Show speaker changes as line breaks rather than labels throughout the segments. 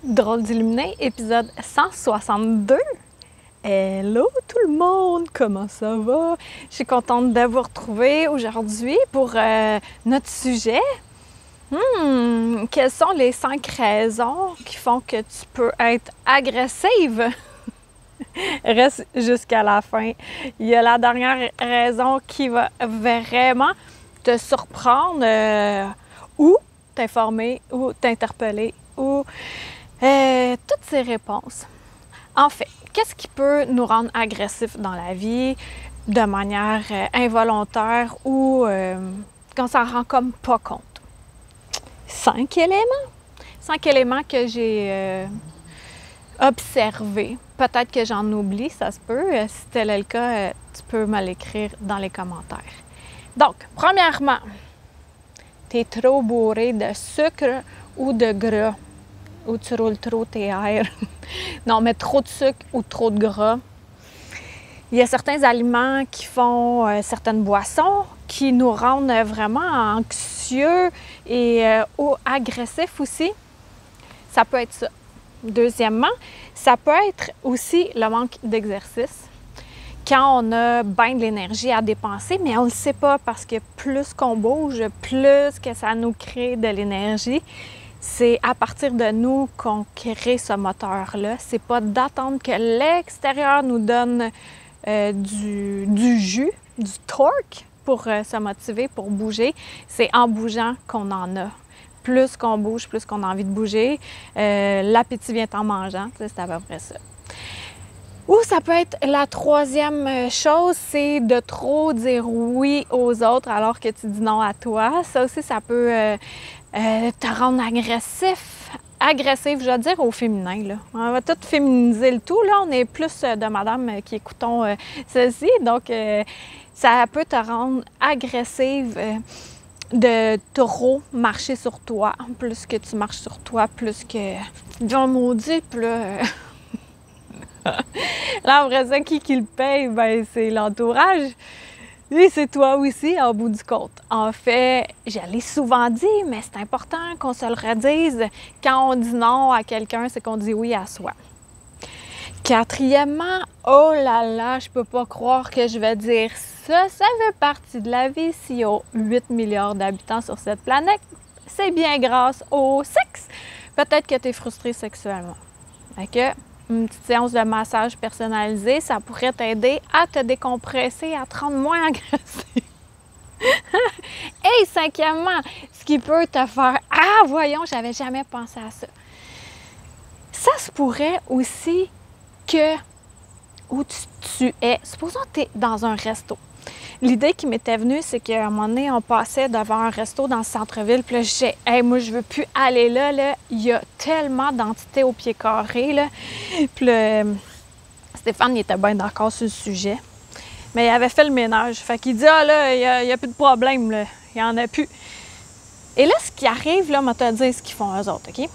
Drôle d'illuminé, épisode 162. Hello tout le monde, comment ça va? Je suis contente de vous retrouver aujourd'hui pour notre sujet. Quelles sont les 5 raisons qui font que tu peux être agressive? Reste jusqu'à la fin. Il y a la dernière raison qui va vraiment te surprendre ou t'informer ou t'interpeller ou toutes ces réponses. En fait, qu'est-ce qui peut nous rendre agressifs dans la vie de manière involontaire ou qu'on s'en rend comme pas compte? 5 éléments. 5 éléments que j'ai observés. Peut-être que j'en oublie, ça se peut. Si tel est le cas, tu peux me l'écrire dans les commentaires. Donc, premièrement, tu es trop bourré de sucre ou de gras. Ou tu roules trop tes airs. Non, mais trop de sucre ou trop de gras. Il y a certains aliments qui font certaines boissons qui nous rendent vraiment anxieux et ou agressifs aussi. Ça peut être ça. Deuxièmement, ça peut être aussi le manque d'exercice. Quand on a bien de l'énergie à dépenser, mais on ne le sait pas parce que plus qu'on bouge, plus que ça nous crée de l'énergie. C'est à partir de nous qu'on crée ce moteur-là. C'est pas d'attendre que l'extérieur nous donne du jus, du torque pour se motiver, pour bouger. C'est en bougeant qu'on en a. Plus qu'on bouge, plus qu'on a envie de bouger. L'appétit vient en mangeant, c'est à peu près ça. Ou ça peut être la troisième chose, c'est de trop dire oui aux autres alors que tu dis non à toi. Ça aussi, ça peut te rendre agressif, je dois dire au féminin. Là. On va tout féminiser le tout. Là, on est plus de madame qui écoutons ceci. Donc, ça peut te rendre agressive de trop marcher sur toi. Plus que tu marches sur toi, plus que... Dieu maudit, puis là... Là, après ça, qui le paye? Ben, c'est l'entourage. Et c'est toi aussi, en bout du compte. En fait, je l'ai souvent dit, mais c'est important qu'on se le redise. Quand on dit non à quelqu'un, c'est qu'on dit oui à soi. Quatrièmement, oh là là, je peux pas croire que je vais dire ça. Ça fait partie de la vie. S'il y a 8 milliards d'habitants sur cette planète, c'est bien grâce au sexe. Peut-être que tu es frustré sexuellement. OK? Une petite séance de massage personnalisé, ça pourrait t'aider à te décompresser, à te rendre moins agressif. Et cinquièmement, ce qui peut te faire « Ah, voyons, j'avais jamais pensé à ça ». Ça se pourrait aussi que où tu es, supposons que tu es dans un resto. L'idée qui m'était venue, c'est qu'à un moment donné, on passait devant un resto dans le centre-ville, puis là, je disais, hey, moi, je veux plus aller là, il y a tellement d'entités au pied carré, là. Puis là, Stéphane, il était bien d'accord sur le sujet, mais il avait fait le ménage. Fait qu'il dit, ah là, il y a plus de problème, là, il y en a plus. Et là, ce qui arrive, là, on va te dire ce qu'ils font eux autres, OK?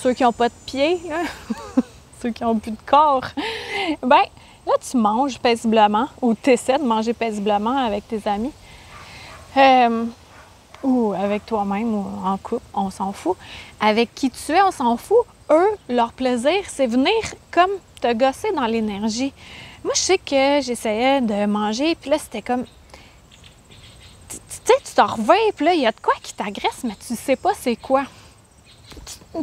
Ceux qui n'ont pas de pieds, là, ceux qui n'ont plus de corps, ben là, tu manges paisiblement ou tu essaies de manger paisiblement avec tes amis ou avec toi-même ou en couple, on s'en fout. Avec qui tu es, on s'en fout. Eux, leur plaisir, c'est venir comme te gosser dans l'énergie. Moi, je sais que j'essayais de manger, puis là, c'était comme... Tu sais, tu t'en reviens, puis là, il y a de quoi qui t'agresse, mais tu sais pas c'est quoi.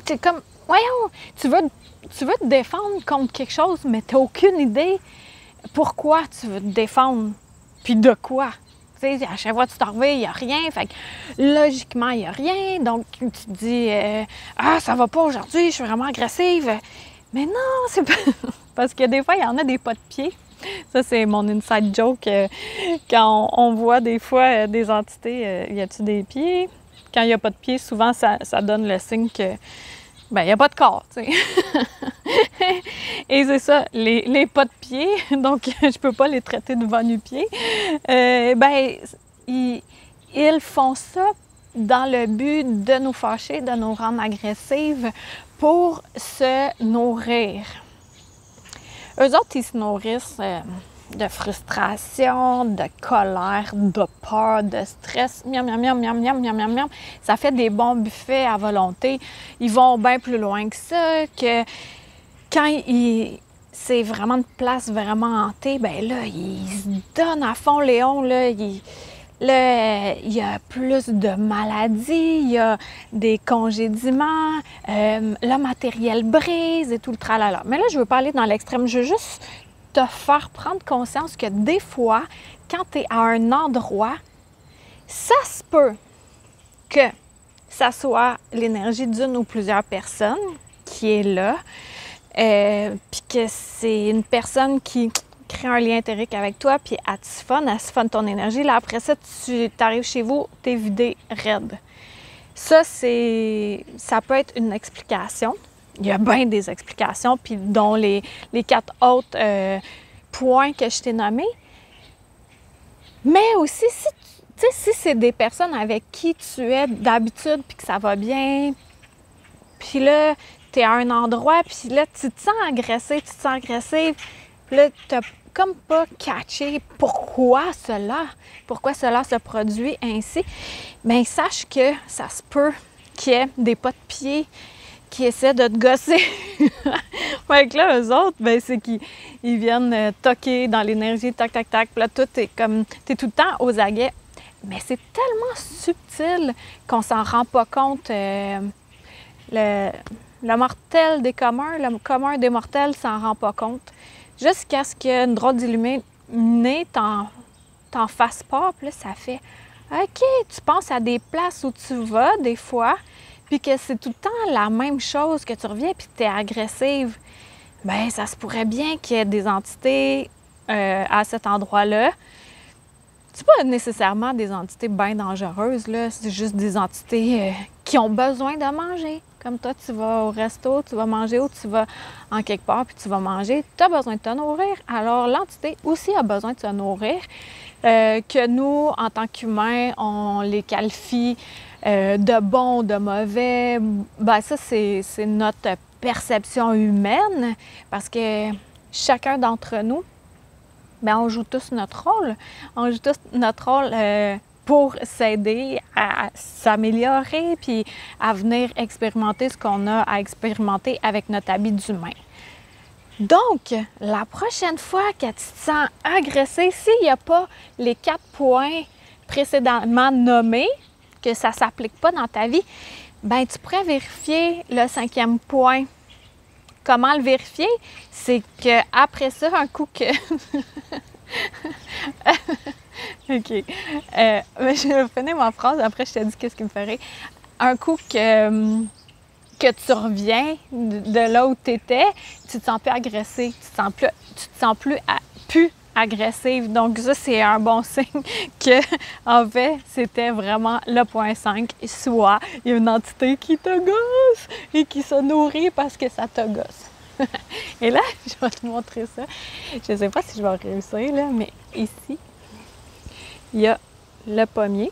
Tu es comme... Voyons, tu veux te défendre contre quelque chose, mais tu n'as aucune idée pourquoi tu veux te défendre, puis de quoi. Tu sais, à chaque fois que tu t'en reviens, il n'y a rien. Fait que logiquement, il n'y a rien. Donc, tu te dis « Ah, ça va pas aujourd'hui, je suis vraiment agressive. » Mais non, c'est pas... Parce que des fois, il y en a des pas de pied. Ça, c'est mon inside joke. Quand on voit des fois des entités, y a-tu des pieds? Quand il n'y a pas de pieds, souvent, ça donne le signe que ben, il n'y a pas de corps, tu sais. Et c'est ça, les pas de pied, donc je peux pas les traiter de va nu-pieds, ben, ils font ça dans le but de nous fâcher, de nous rendre agressives pour se nourrir. Eux autres, ils se nourrissent de frustration, de colère, de peur, de stress. Miam, miam, miam, miam, miam, miam, miam, miam. Ça fait des bons buffets à volonté. Ils vont bien plus loin que ça, que quand c'est vraiment une place vraiment hantée, ben là, ils se donnent à fond, Léon, là, il y a plus de maladies, il y a des congédiements, le matériel brise et tout le tralala. Mais là, je veux pas aller dans l'extrême, je veux juste te faire prendre conscience que des fois, quand tu es à un endroit, ça se peut que ça soit l'énergie d'une ou plusieurs personnes qui est là, puis que c'est une personne qui crée un lien éthérique avec toi, puis elle siphonne ton énergie. Là, après ça, tu arrives chez vous, t'es vidé raide. Ça peut être une explication. Il y a bien des explications, puis dont les 4 autres points que je t'ai nommés. Mais aussi, si c'est des personnes avec qui tu es d'habitude, puis que ça va bien, puis là, tu es à un endroit, puis là, tu te sens agressé, puis là, tu n'as comme pas catché pourquoi cela se produit ainsi. Bien, sache que ça se peut qu'il y ait des pas de pied qui essaient de te gosser. Fait que là, eux autres, ben, c'est qu'ils viennent toquer dans l'énergie, tac, tac, tac. Puis là, tout est comme, t'es tout le temps aux aguets. Mais c'est tellement subtil qu'on s'en rend pas compte. Le mortel des communs, le commun des mortels s'en rend pas compte. Jusqu'à ce qu'une drôle d'illuminé t'en fasse part. Puis là, ça fait OK, tu penses à des places où tu vas des fois, puis que c'est tout le temps la même chose, que tu reviens puis que tu es agressive. Bien, ça se pourrait bien qu'il y ait des entités à cet endroit-là. C'est pas nécessairement des entités bien dangereuses, là. C'est juste des entités qui ont besoin de manger. Comme toi, tu vas au resto, tu vas manger ou tu vas en quelque part puis tu vas manger. Tu as besoin de te nourrir. Alors, l'entité aussi a besoin de se nourrir. Que nous, en tant qu'humains, on les qualifie de bons, de mauvais. Ben ça, c'est notre perception humaine parce que chacun d'entre nous, bien, on joue tous notre rôle. On joue tous notre rôle pour s'aider à s'améliorer puis à venir expérimenter ce qu'on a à expérimenter avec notre habit d'humain. Donc, la prochaine fois que tu te sens agressé, s'il n'y a pas les 4 points précédemment nommés, que ça ne s'applique pas dans ta vie, bien, tu pourrais vérifier le 5e point. Comment le vérifier? C'est qu'après ça, un coup que... OK. Je vais finir ma phrase, après je te dis qu'est-ce qui me ferait. Un coup que tu reviens de là où tu étais, tu te sens plus agressé, tu te sens plus agressive. Donc ça, c'est un bon signe que, en fait, c'était vraiment le point 5. Soit il y a une entité qui te gosse et qui se nourrit parce que ça te gosse. Et là, je vais te montrer ça. Je ne sais pas si je vais réussir, là, mais ici, il y a le pommier.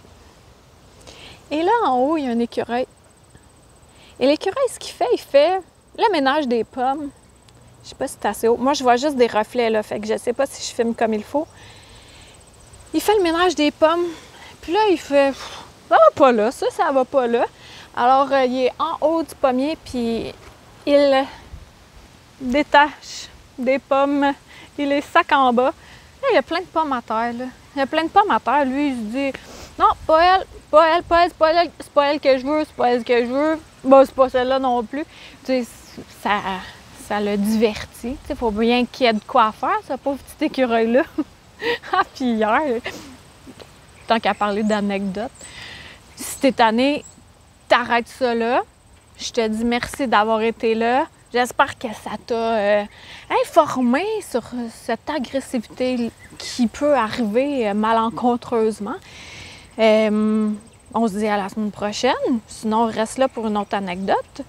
Et là, en haut, il y a un écureuil. Et l'écureuil, ce qu'il fait, il fait le ménage des pommes. Je sais pas si c'est assez haut. Moi, je vois juste des reflets, là, fait que je sais pas si je filme comme il faut. Il fait le ménage des pommes. Puis là, il fait... Ça va pas là, ça va pas là. Alors, il est en haut du pommier, puis il détache des pommes. Il les sac en bas. Là, il y a plein de pommes à terre, là. Il y a plein de pommes à terre. Lui, il se dit... Non, pas elle, c'est pas elle que je veux, c'est pas elle que je veux. Bon, c'est pas celle-là non plus. Tu sais, ça le divertit. Il faut bien qu'il y ait de quoi faire, ce pauvre petit écureuil-là. Ah, puis hier, tant qu'à parler d'anecdotes, si t'es tanné, t'arrêtes ça là. Je te dis merci d'avoir été là. J'espère que ça t'a informé sur cette agressivité qui peut arriver malencontreusement. On se dit à la semaine prochaine. Sinon, on reste là pour une autre anecdote.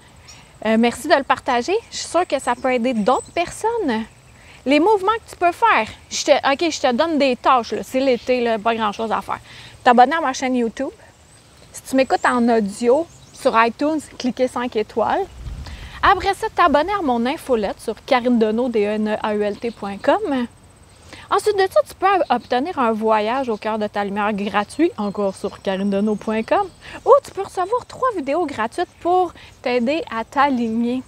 Merci de le partager. Je suis sûre que ça peut aider d'autres personnes. Les mouvements que tu peux faire. Je te donne des tâches. Là. C'est l'été, là, pas grand-chose à faire. T'abonner à ma chaîne YouTube. Si tu m'écoutes en audio sur iTunes, cliquez 5 étoiles. Après ça, t'abonner à mon infolette sur karinedeneau.com. Ensuite de ça, tu peux obtenir un voyage au cœur de ta lumière gratuit, encore sur karinedeneau.com, ou tu peux recevoir 3 vidéos gratuites pour t'aider à t'aligner.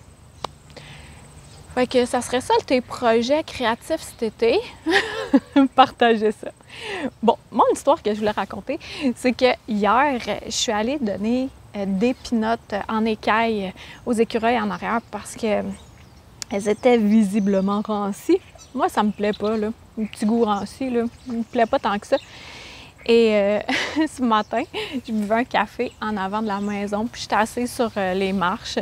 Fait que ça serait ça tes projets créatifs cet été. Partagez ça. Bon, mon histoire que je voulais raconter, c'est que hier, je suis allée donner des pinottes en écaille aux écureuils en arrière parce que elles étaient visiblement rancies. Moi, ça me plaît pas, là. Un petit goût ranci, là. Ça me plaît pas tant que ça. Et ce matin, je buvais un café en avant de la maison, puis j'étais assise sur les marches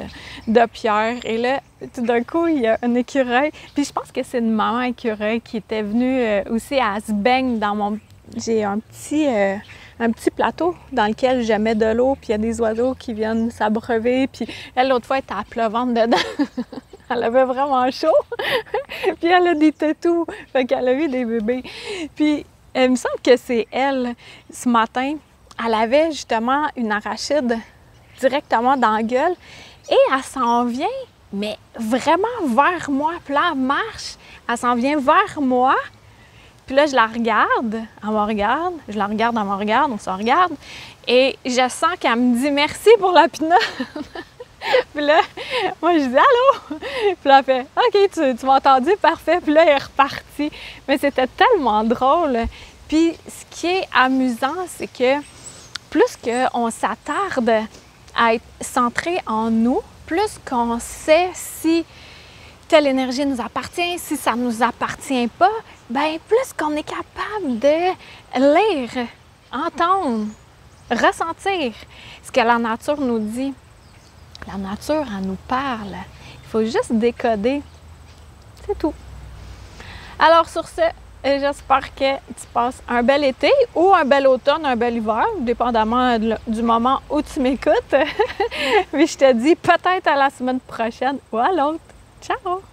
de pierre. Et là, tout d'un coup, il y a un écureuil. Puis je pense que c'est une maman écureuil qui était venue aussi à se baigner dans mon... J'ai un petit plateau dans lequel je mets de l'eau, puis il y a des oiseaux qui viennent s'abreuver. Puis elle, l'autre fois, elle était à pleuvante dedans. Elle avait vraiment chaud. Puis elle a des tétous. Fait qu'elle a eu des bébés. Puis il me semble que c'est elle, ce matin, elle avait justement une arachide directement dans la gueule et elle s'en vient, mais vraiment vers moi. Puis là, elle marche, elle s'en vient vers moi. Puis là, je la regarde, elle me regarde, je la regarde, elle me regarde, on se regarde. Et je sens qu'elle me dit « Merci pour la pinotte ». Puis là, moi, je dis « Allô? » Puis là, elle fait « OK, tu m'as entendu? Parfait. » Puis là, elle est repartie. Mais c'était tellement drôle. Puis ce qui est amusant, c'est que plus qu'on s'attarde à être centré en nous, plus qu'on sait si telle énergie nous appartient, si ça ne nous appartient pas, bien plus qu'on est capable de lire, entendre, ressentir ce que la nature nous dit. La nature, elle nous parle. Il faut juste décoder. C'est tout. Alors sur ce, j'espère que tu passes un bel été ou un bel automne, un bel hiver, dépendamment du moment où tu m'écoutes. Mais je te dis peut-être à la semaine prochaine ou à l'autre. Ciao!